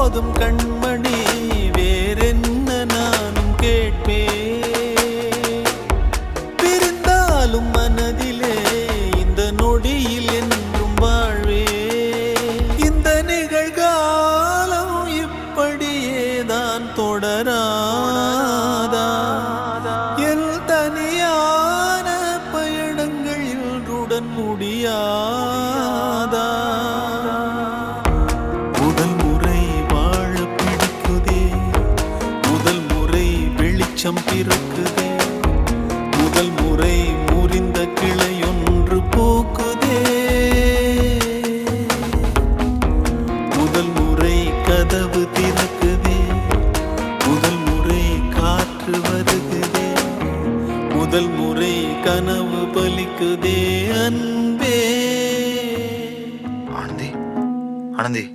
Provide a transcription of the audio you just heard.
போதும் கண்மணி, வேறென்ன நானும் கேட்பேன். பிரிந்தாலும் மனதிலே இந்த நொடியில் என்றும் வாழ்வே. இந்த நிகழ்காலம் இப்படியேதான் தொடராதா? என் தனியான பயணங்கள் இன்றுடன் முடியாதா? முதல் முறை வாழ பிடிக்குதே, முதல் முறை வெளிச்சம் பிறக்குதே, முதல் முறை முறிந்த கிளையொன்று பூக்குதே, முதல் முறை கதவு திறக்குதே, முதல் முறை காற்று வருகுதே, முதல் முறை கனவு பலிக்குதே அன்பே. ஆனந்தி, ஆனந்தி.